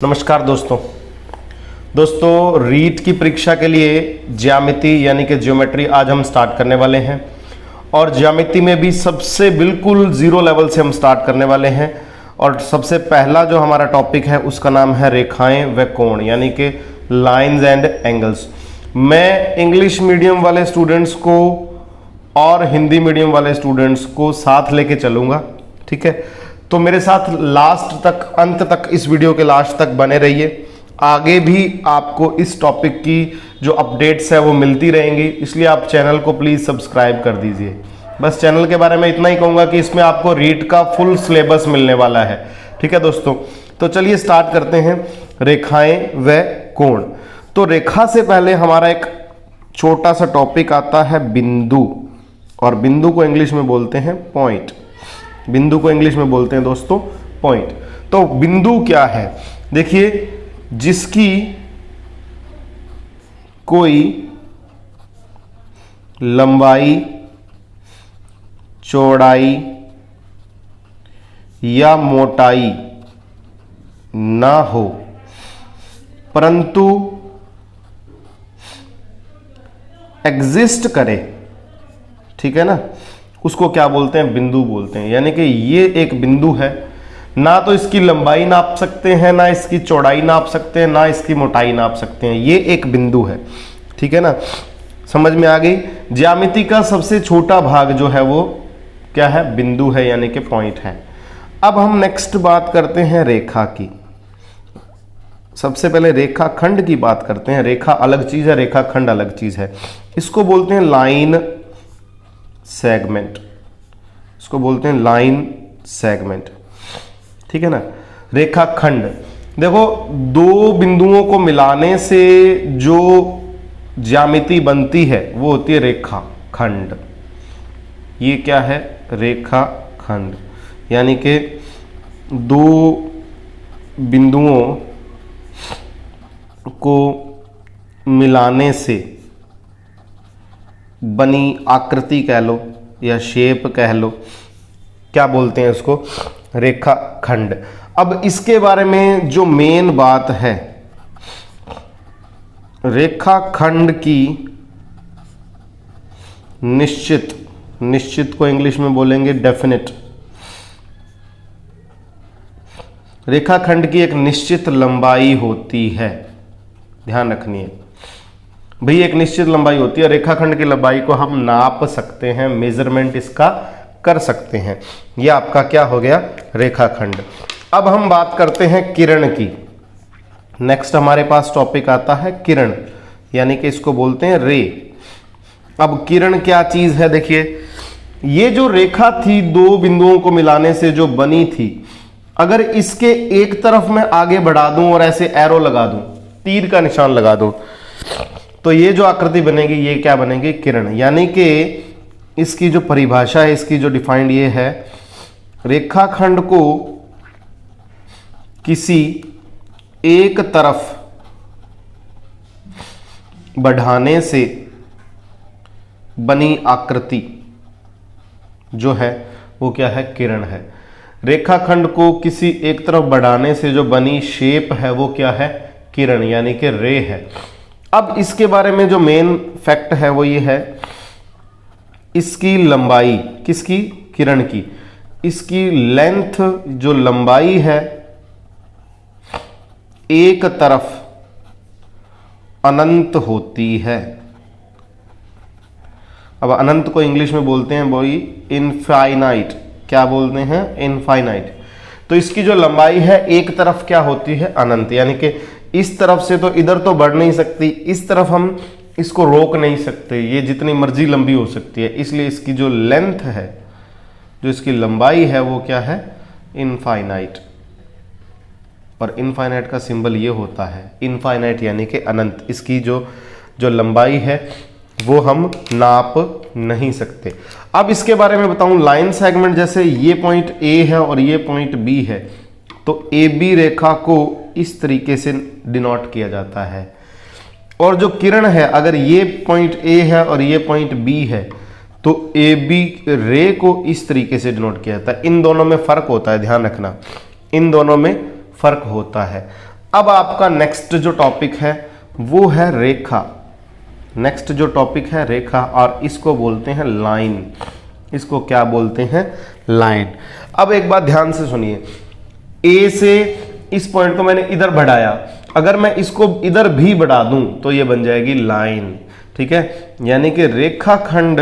नमस्कार दोस्तों रीट की परीक्षा के लिए ज्यामिति यानी कि ज्योमेट्री आज हम स्टार्ट करने वाले हैं। और ज्यामिति में भी सबसे बिल्कुल जीरो लेवल से हम स्टार्ट करने वाले हैं। और सबसे पहला जो हमारा टॉपिक है उसका नाम है रेखाएं व कोण यानी कि लाइंस एंड एंगल्स। मैं इंग्लिश मीडियम वाले स्टूडेंट्स को और हिंदी मीडियम वाले स्टूडेंट्स को साथ लेके चलूँगा, ठीक है। तो मेरे साथ लास्ट तक, अंत तक, इस वीडियो के लास्ट तक बने रहिए। आगे भी आपको इस टॉपिक की जो अपडेट्स है वो मिलती रहेंगी, इसलिए आप चैनल को प्लीज़ सब्सक्राइब कर दीजिए। बस चैनल के बारे में इतना ही कहूँगा कि इसमें आपको रीट का फुल सिलेबस मिलने वाला है, ठीक है दोस्तों। तो चलिए स्टार्ट करते हैं रेखाएं व कोण। तो रेखा से पहले हमारा एक छोटा सा टॉपिक आता है बिंदु, और बिंदु को इंग्लिश में बोलते हैं पॉइंट। बिंदु को इंग्लिश में बोलते हैं दोस्तों पॉइंट। तो बिंदु क्या है? देखिए, जिसकी कोई लंबाई, चौड़ाई या मोटाई ना हो परंतु एग्जिस्ट करे, ठीक है ना, उसको क्या बोलते हैं? बिंदु बोलते हैं। यानी कि ये एक बिंदु है, ना तो इसकी लंबाई नाप सकते हैं, ना इसकी चौड़ाई नाप सकते हैं, ना इसकी मोटाई नाप सकते हैं। ये एक बिंदु है, ठीक है ना। समझ में आ गई? ज्यामिति का सबसे छोटा भाग जो है वो क्या है? बिंदु है, यानी कि पॉइंट है। अब हम नेक्स्ट बात करते हैं रेखा की। सबसे पहले रेखाखंड की बात करते हैं। रेखा अलग चीज है, रेखाखंड अलग चीज है। इसको बोलते हैं लाइन सेगमेंट। इसको बोलते हैं लाइन सेगमेंट, ठीक है ना। रेखाखंड, देखो, दो बिंदुओं को मिलाने से जो ज्यामिति बनती है वो होती है रेखाखंड। ये क्या है? रेखाखंड। यानी कि दो बिंदुओं को मिलाने से बनी आकृति कह लो या शेप कह लो, क्या बोलते हैं उसको? रेखाखंड। अब इसके बारे में जो मेन बात है, रेखाखंड की निश्चित को इंग्लिश में बोलेंगे डेफिनेट। रेखाखंड की एक निश्चित लंबाई होती है, ध्यान रखनी है भाई, एक निश्चित लंबाई होती है। रेखाखंड की लंबाई को हम नाप सकते हैं, मेजरमेंट इसका कर सकते हैं। यह आपका क्या हो गया? रेखाखंड। अब हम बात करते हैं किरण की। नेक्स्ट हमारे पास टॉपिक आता है किरण, यानी कि इसको बोलते हैं रे। अब किरण क्या चीज है? देखिए, ये जो रेखा थी दो बिंदुओं को मिलाने से जो बनी थी, अगर इसके एक तरफ मैं आगे बढ़ा दूं और ऐसे एरो लगा दूं, तीर का निशान लगा दूं, तो ये जो आकृति बनेगी ये क्या बनेगी? किरण। यानी कि इसकी जो परिभाषा है, इसकी जो डिफाइंड ये है, रेखाखंड को किसी एक तरफ बढ़ाने से बनी आकृति जो है वो क्या है? किरण है। रेखाखंड को किसी एक तरफ बढ़ाने से जो बनी शेप है वो क्या है? किरण, यानी कि रे है। अब इसके बारे में जो मेन फैक्ट है वो ये है, इसकी लंबाई, किसकी? किरण की। इसकी लेंथ, जो लंबाई है, एक तरफ अनंत होती है। अब अनंत को इंग्लिश में बोलते हैं वही इनफाइनाइट। क्या बोलते हैं? इनफाइनाइट। तो इसकी जो लंबाई है एक तरफ क्या होती है? अनंत। यानी कि इस तरफ से तो इधर तो बढ़ नहीं सकती, इस तरफ हम इसको रोक नहीं सकते, ये जितनी मर्जी लंबी हो सकती है। इसलिए इसकी जो लेंथ है, जो इसकी लंबाई है वो क्या है? इनफाइनाइट। और इनफाइनाइट का सिंबल ये होता है, इनफाइनाइट यानी कि अनंत। इसकी जो लंबाई है वो हम नाप नहीं सकते। अब इसके बारे में बताऊं, लाइन सेगमेंट, जैसे ये पॉइंट ए है और ये पॉइंट बी है, तो ए बी रेखा को इस तरीके से डिनोट किया जाता है। और जो किरण है, अगर ये पॉइंट ए है और ये पॉइंट बी है, तो ए बी रे को इस तरीके से डिनोट किया जाता है। इन दोनों में फर्क होता है, ध्यान रखना, इन दोनों में फर्क होता है। अब आपका नेक्स्ट जो टॉपिक है वो है रेखा। नेक्स्ट जो टॉपिक है रेखा, और इसको बोलते हैं लाइन। इसको क्या बोलते हैं? लाइन। अब एक बात ध्यान से सुनिए, ए से इस पॉइंट को मैंने इधर बढ़ाया, अगर मैं इसको इधर भी बढ़ा दूं तो ये बन जाएगी लाइन। ठीक है, यानी कि रेखाखंड,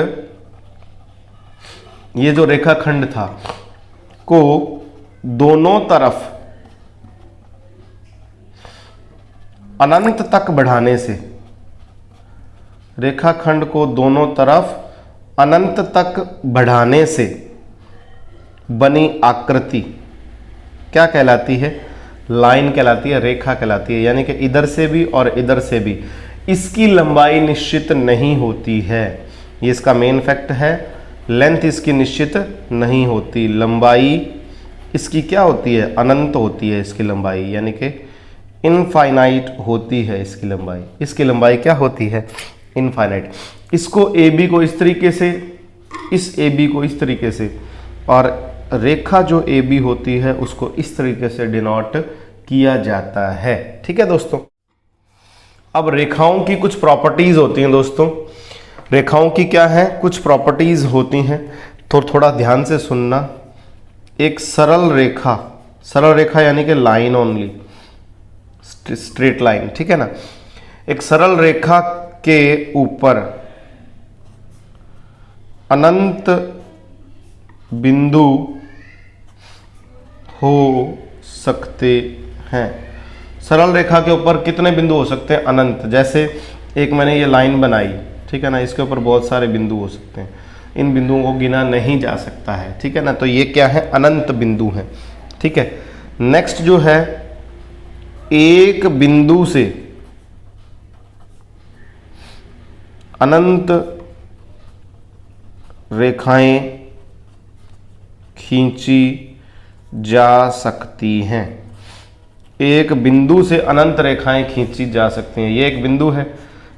ये जो रेखाखंड था को दोनों तरफ अनंत तक बढ़ाने से, रेखाखंड को दोनों तरफ अनंत तक बढ़ाने से बनी आकृति क्या कहलाती है? लाइन कहलाती है, रेखा कहलाती है। यानी कि इधर से भी और इधर से भी इसकी लंबाई निश्चित नहीं होती है। ये इसका मेन फैक्ट है, लेंथ इसकी निश्चित नहीं होती, लंबाई इसकी क्या होती है? अनंत होती है इसकी लंबाई, यानी कि इनफाइनाइट होती है इसकी लंबाई। इसकी लंबाई क्या होती है? इनफाइनाइट। इसको ए बी को इस तरीके से, इस ए बी को इस तरीके से, और रेखा जो ए बी होती है उसको इस तरीके से डिनोट किया जाता है। ठीक है दोस्तों, अब रेखाओं की कुछ प्रॉपर्टीज होती हैं दोस्तों। रेखाओं की क्या है? कुछ प्रॉपर्टीज होती हैं, तो थोड़ा ध्यान से सुनना। एक सरल रेखा, सरल रेखा यानी कि लाइन ओनली, स्ट्रेट लाइन, ठीक है ना। एक सरल रेखा के ऊपर अनंत बिंदु हो सकते हैं। सरल रेखा के ऊपर कितने बिंदु हो सकते हैं? अनंत। जैसे एक मैंने ये लाइन बनाई, ठीक है ना, इसके ऊपर बहुत सारे बिंदु हो सकते हैं, इन बिंदुओं को गिना नहीं जा सकता है। ठीक है ना, तो ये क्या है? अनंत बिंदु हैं। ठीक है, नेक्स्ट जो है, एक बिंदु से अनंत रेखाएं खींची जा सकती हैं। एक बिंदु से अनंत रेखाएं खींची जा सकती हैं। ये एक बिंदु है,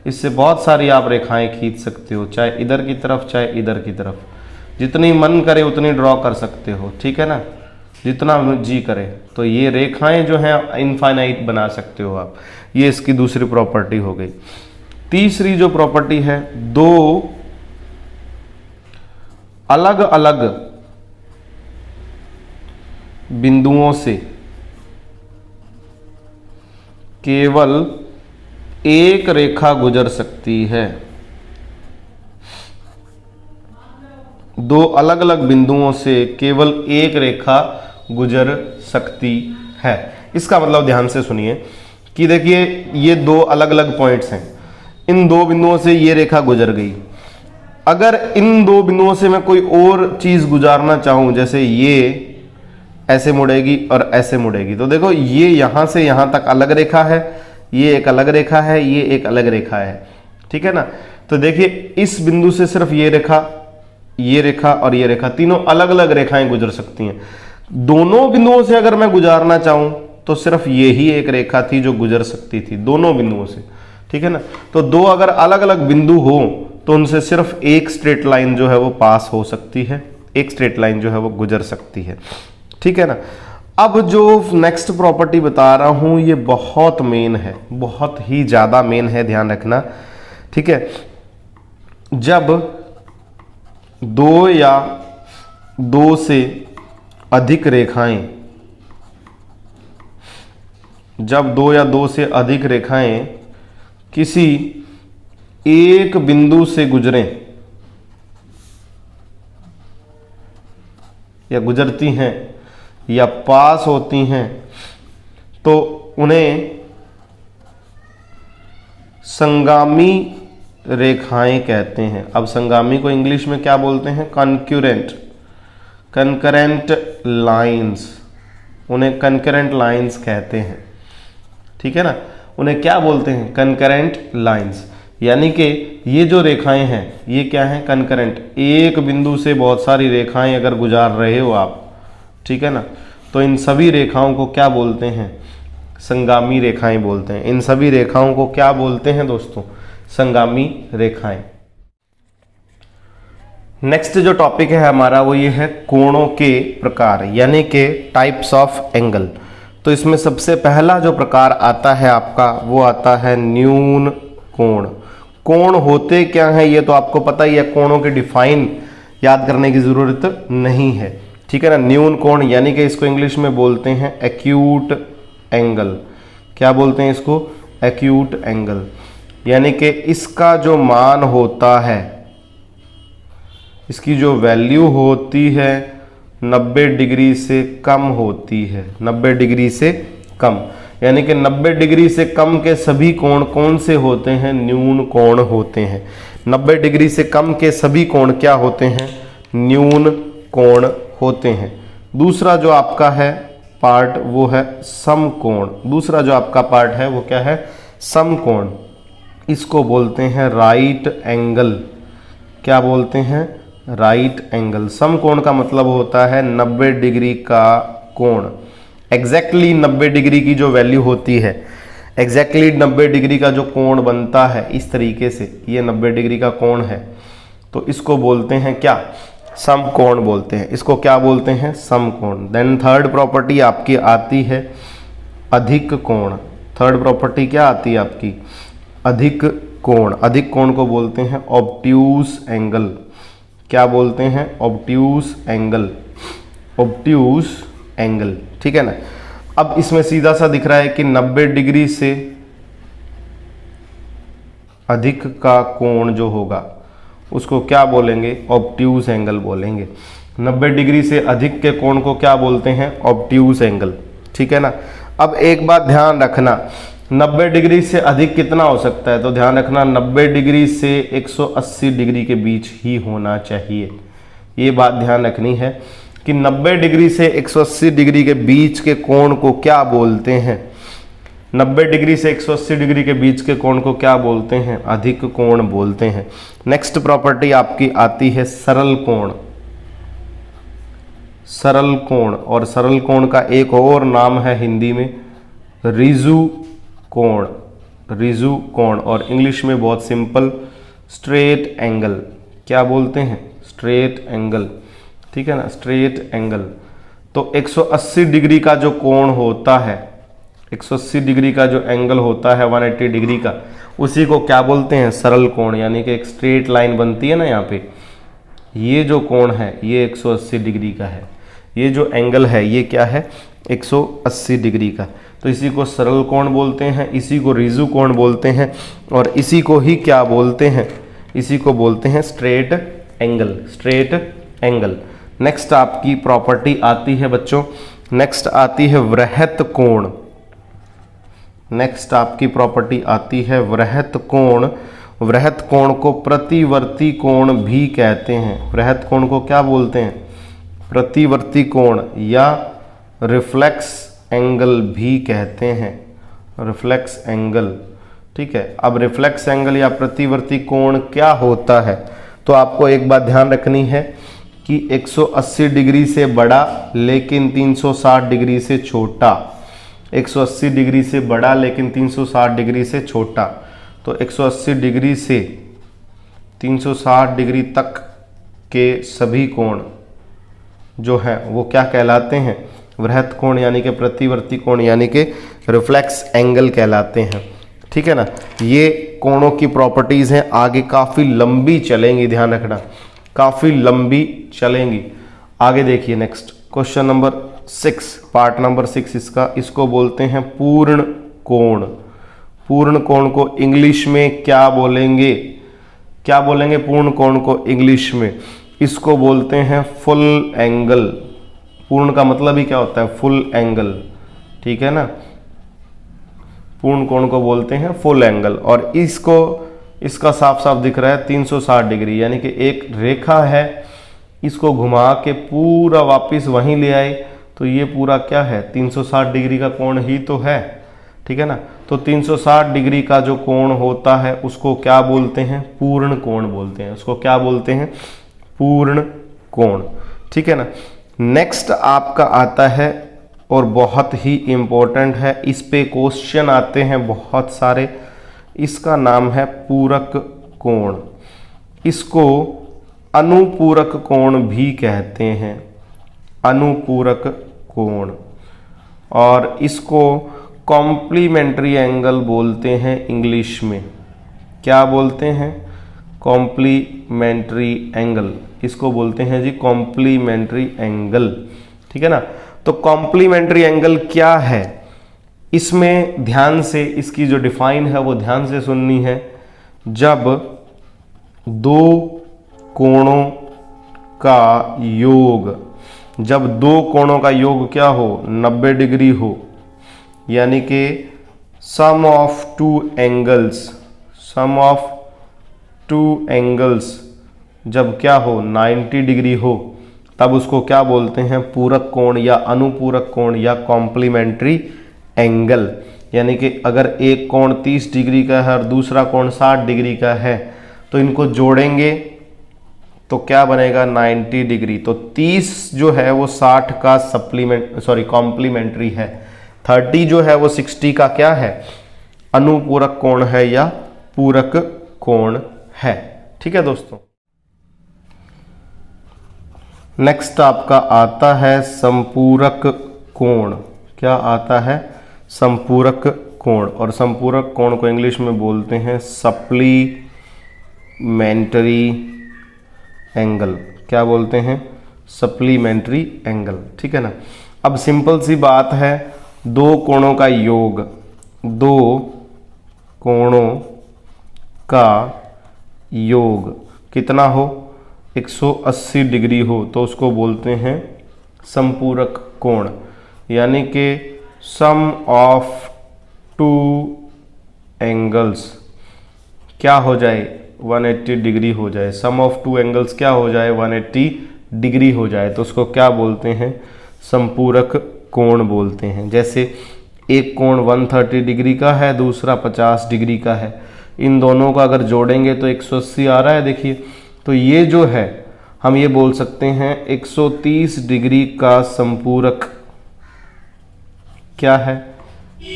इससे बहुत सारी आप रेखाएं खींच सकते हो, चाहे इधर की तरफ चाहे इधर की तरफ, जितनी मन करे उतनी ड्रॉ कर सकते हो। ठीक है ना, जितना जी करे। तो ये रेखाएं जो हैं इनफाइनाइट बना सकते हो आप। ये इसकी दूसरी प्रॉपर्टी हो गई। तीसरी जो प्रॉपर्टी है, दो अलग अलग बिंदुओं से केवल एक रेखा गुजर सकती है। दो अलग अलग बिंदुओं से केवल एक रेखा गुजर सकती है। इसका मतलब ध्यान से सुनिए कि देखिए, ये दो अलग अलग पॉइंट्स हैं, इन दो बिंदुओं से ये रेखा गुजर गई। अगर इन दो बिंदुओं से मैं कोई और चीज गुजारना चाहूं, जैसे ये ऐसे मुड़ेगी और ऐसे मुड़ेगी, तो देखो ये यहां से यहां तक अलग रेखा है, ये एक अलग रेखा है, ये एक अलग रेखा है। ठीक है ना, तो देखिए इस बिंदु से सिर्फ ये रेखा और ये रेखा, तीनों अलग अलग रेखाएं गुजर सकती हैं। दोनों बिंदुओं से अगर मैं गुजारना चाहूं तो सिर्फ ये ही एक रेखा थी जो गुजर सकती थी दोनों बिंदुओं से। ठीक है ना, तो दो अगर अलग अलग बिंदु हो तो उनसे सिर्फ एक स्ट्रेट लाइन जो है वो पास हो सकती है, एक स्ट्रेट लाइन जो है वो गुजर सकती है। ठीक है ना। अब जो नेक्स्ट प्रॉपर्टी बता रहा हूं ये बहुत मेन है, बहुत ही ज्यादा मेन है, ध्यान रखना। ठीक है, जब दो या दो से अधिक रेखाएं, जब दो या दो से अधिक रेखाएं किसी एक बिंदु से गुजरें या गुजरती हैं या पास होती हैं तो उन्हें संगामी रेखाएं कहते हैं। अब संगामी को इंग्लिश में क्या बोलते हैं? कॉन्करेंट, कंकरेंट लाइंस, उन्हें कंकरेंट लाइंस कहते हैं। ठीक है ना, उन्हें क्या बोलते हैं? Concurrent lines. यानी कि ये जो रेखाएं हैं ये क्या हैं? कंकरेंट। एक बिंदु से बहुत सारी रेखाएं अगर गुजार रहे हो आप, ठीक है ना, तो इन सभी रेखाओं को क्या बोलते हैं? संगामी रेखाएं बोलते हैं। इन सभी रेखाओं को क्या बोलते हैं दोस्तों? संगामी रेखाएं। नेक्स्ट जो टॉपिक है हमारा वो ये है कोणों के प्रकार, यानी कि टाइप्स ऑफ एंगल। तो इसमें सबसे पहला जो प्रकार आता है आपका वो आता है न्यून कोण। कोण होते क्या हैं ये तो आपको पता ही है, कोणों के डिफाइन याद करने की जरूरत नहीं है, ठीक है ना। न्यून कोण यानी कि इसको इंग्लिश में बोलते हैं एक्यूट एंगल। क्या बोलते हैं इसको? Acute angle. यानी कि इसका जो मान होता है, इसकी जो वैल्यू होती है 90 डिग्री से कम होती है, 90 डिग्री से कम। यानी कि 90 डिग्री से कम के सभी कोण कौन से होते हैं? न्यून कोण होते हैं। 90 डिग्री से कम के सभी कोण क्या होते हैं? न्यून कोण होते हैं। दूसरा जो आपका है पार्ट वो है समकोण। दूसरा जो आपका पार्ट है वो क्या है? समकोण। इसको बोलते हैं राइट एंगल। क्या बोलते हैं? Right angle. समकोण का मतलब होता है 90 डिग्री का कोण। एग्जैक्टली 90 डिग्री की जो वैल्यू होती है, एग्जैक्टली 90 डिग्री का जो कोण बनता है इस तरीके से, ये 90 डिग्री का कोण है, तो इसको बोलते हैं क्या? समकोण बोलते हैं। इसको क्या बोलते हैं? समकोण। देन थर्ड प्रॉपर्टी आपकी आती है अधिक कोण। थर्ड प्रॉपर्टी क्या आती है आपकी? अधिक कोण। अधिक कोण को बोलते हैं ऑब्ट्यूज एंगल। क्या बोलते हैं? Obtuse angle. ऑब्ट्यूज एंगल, ठीक है ना। अब इसमें सीधा सा दिख रहा है कि 90 डिग्री से अधिक का कोण जो होगा उसको क्या बोलेंगे? ऑब्ट्यूज एंगल बोलेंगे। 90 डिग्री से अधिक के कोण को क्या बोलते हैं? ऑब्ट्यूज एंगल, ठीक है ना। अब एक बात ध्यान रखना, 90 डिग्री से अधिक कितना हो सकता है? तो ध्यान रखना 90 डिग्री से 180 डिग्री के बीच ही होना चाहिए। ये बात ध्यान रखनी है कि 90 डिग्री से 180 डिग्री के बीच के कोण को क्या बोलते हैं? 90 डिग्री से 180 डिग्री के बीच के कोण को क्या बोलते हैं? अधिक कोण बोलते हैं। नेक्स्ट प्रॉपर्टी आपकी आती है सरल कोण। सरल कोण, और सरल कोण का एक और नाम है हिंदी में रिजु कोण। रिजु कोण, और इंग्लिश में बहुत सिंपल स्ट्रेट एंगल। क्या बोलते हैं? स्ट्रेट एंगल, ठीक है ना, स्ट्रेट एंगल। तो 180 डिग्री का जो कोण होता है, 180 डिग्री का जो एंगल होता है 180 डिग्री का, उसी को क्या बोलते हैं? सरल कोण। यानी कि एक स्ट्रेट लाइन बनती है ना यहाँ पे, ये जो कोण है ये 180 डिग्री का है, ये जो एंगल है ये क्या है? 180 डिग्री का। तो इसी को सरल कोण बोलते हैं, इसी को रिजु कोण बोलते हैं, और इसी को ही क्या बोलते हैं? इसी को बोलते हैं straight angle. Straight angle. Next आपकी प्रॉपर्टी आती है बच्चों, नेक्स्ट आती है वृहत कोण। नेक्स्ट आपकी प्रॉपर्टी आती है वृहत कोण। वृहत कोण को प्रतिवर्ती कोण भी कहते हैं। वृहत कोण को क्या बोलते हैं? प्रतिवर्ती कोण या रिफ्लेक्स एंगल भी कहते हैं। रिफ्लेक्स एंगल, ठीक है। अब रिफ्लेक्स एंगल या प्रतिवर्ती कोण क्या होता है? तो आपको एक बात ध्यान रखनी है कि 180 डिग्री से बड़ा लेकिन 360 डिग्री से छोटा। 180 डिग्री से बड़ा लेकिन 360 डिग्री से छोटा। तो 180 डिग्री से 360 डिग्री तक के सभी कोण जो हैं वो क्या कहलाते हैं? वृहत कोण यानी कि प्रतिवर्ती कोण यानी कि रिफ्लेक्स एंगल कहलाते हैं, ठीक है ना। ये कोणों की प्रॉपर्टीज़ हैं, आगे काफ़ी लंबी चलेंगी, ध्यान रखना, काफ़ी लंबी चलेंगी। आगे देखिए next question number 6, part number 6 इसका, इसको बोलते हैं पूर्ण कोण। पूर्ण कोण को इंग्लिश में क्या बोलेंगे? क्या बोलेंगे पूर्ण कोण को इंग्लिश में? इसको बोलते हैं फुल एंगल। पूर्ण का मतलब ही क्या होता है? फुल एंगल, ठीक है ना। पूर्ण कोण को बोलते हैं फुल एंगल, और इसको इसका साफ साफ दिख रहा है 360 डिग्री, यानी कि एक रेखा है, इसको घुमा के पूरा वापस वहीं ले आए तो ये पूरा क्या है? 360 डिग्री का कोण ही तो है, ठीक है ना। तो 360 डिग्री का जो कोण होता है उसको क्या बोलते हैं? पूर्ण कोण बोलते हैं। उसको क्या बोलते हैं? पूर्ण कोण, ठीक है ना। नेक्स्ट आपका आता है और बहुत ही इंपॉर्टेंट है, इस पे क्वेश्चन आते हैं बहुत सारे, इसका नाम है पूरक कोण। इसको अनुपूरक कोण भी कहते हैं। अनुपूरक कोण। और इसको कॉम्प्लीमेंट्री एंगल बोलते हैं इंग्लिश में। क्या बोलते हैं? कॉम्प्लीमेंट्री एंगल, इसको बोलते हैं जी कॉम्प्लीमेंट्री एंगल। ठीक है ना। तो कॉम्प्लीमेंट्री एंगल क्या है, इसमें ध्यान से इसकी जो डिफाइन है वो ध्यान से सुननी है। जब दो कोणों का योग, जब दो कोणों का योग क्या हो, 90 डिग्री हो, यानी कि sum of two angles, sum of two angles जब क्या हो 90 डिग्री हो, तब उसको क्या बोलते हैं? पूरक कोण या अनुपूरक कोण या कॉम्प्लीमेंट्री एंगल। यानी कि अगर एक कोण 30 डिग्री का है और दूसरा कोण 60 डिग्री का है, तो इनको जोड़ेंगे तो क्या बनेगा? 90 डिग्री। तो 30 जो है वो 60 का कॉम्प्लीमेंट्री है। 30 जो है वो 60 का क्या है? अनुपूरक कोण है या पूरक कोण है। ठीक है दोस्तों। नेक्स्ट आपका आता है संपूरक कोण। क्या आता है? संपूरक कोण। और संपूरक कोण को इंग्लिश में बोलते हैं सप्लीमेंट्री एंगल। क्या बोलते हैं? Supplementary angle. ठीक है ना। अब सिंपल सी बात है, दो कोणों का योग, दो कोणों का योग कितना हो? 180 डिग्री हो, तो उसको बोलते हैं संपूरक कोण। यानी कि सम ऑफ टू एंगल्स क्या हो जाए? 180 डिग्री हो जाए। सम ऑफ टू एंगल्स क्या हो जाए? 180 डिग्री हो जाए, तो उसको क्या बोलते हैं? संपूरक कोण बोलते हैं। जैसे एक कोण 130 डिग्री का है, दूसरा 50 डिग्री का है, इन दोनों को अगर जोड़ेंगे तो 180 आ रहा है। देखिए, तो ये जो है हम ये बोल सकते हैं 130 डिग्री का संपूरक क्या है?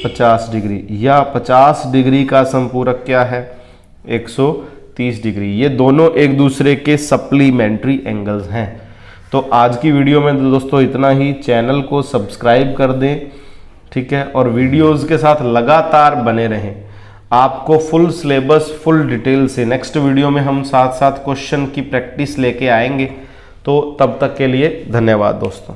50 डिग्री। या 50 डिग्री का संपूरक क्या है? 130 डिग्री। ये दोनों एक दूसरे के सप्लीमेंट्री एंगल्स हैं। तो आज की वीडियो में दोस्तों इतना ही। चैनल को सब्सक्राइब कर दें, ठीक है, और वीडियोस के साथ लगातार बने रहें। आपको फुल सिलेबस फुल डिटेल से नेक्स्ट वीडियो में हम साथ साथ क्वेश्चन की प्रैक्टिस लेके आएंगे। तो तब तक के लिए धन्यवाद दोस्तों।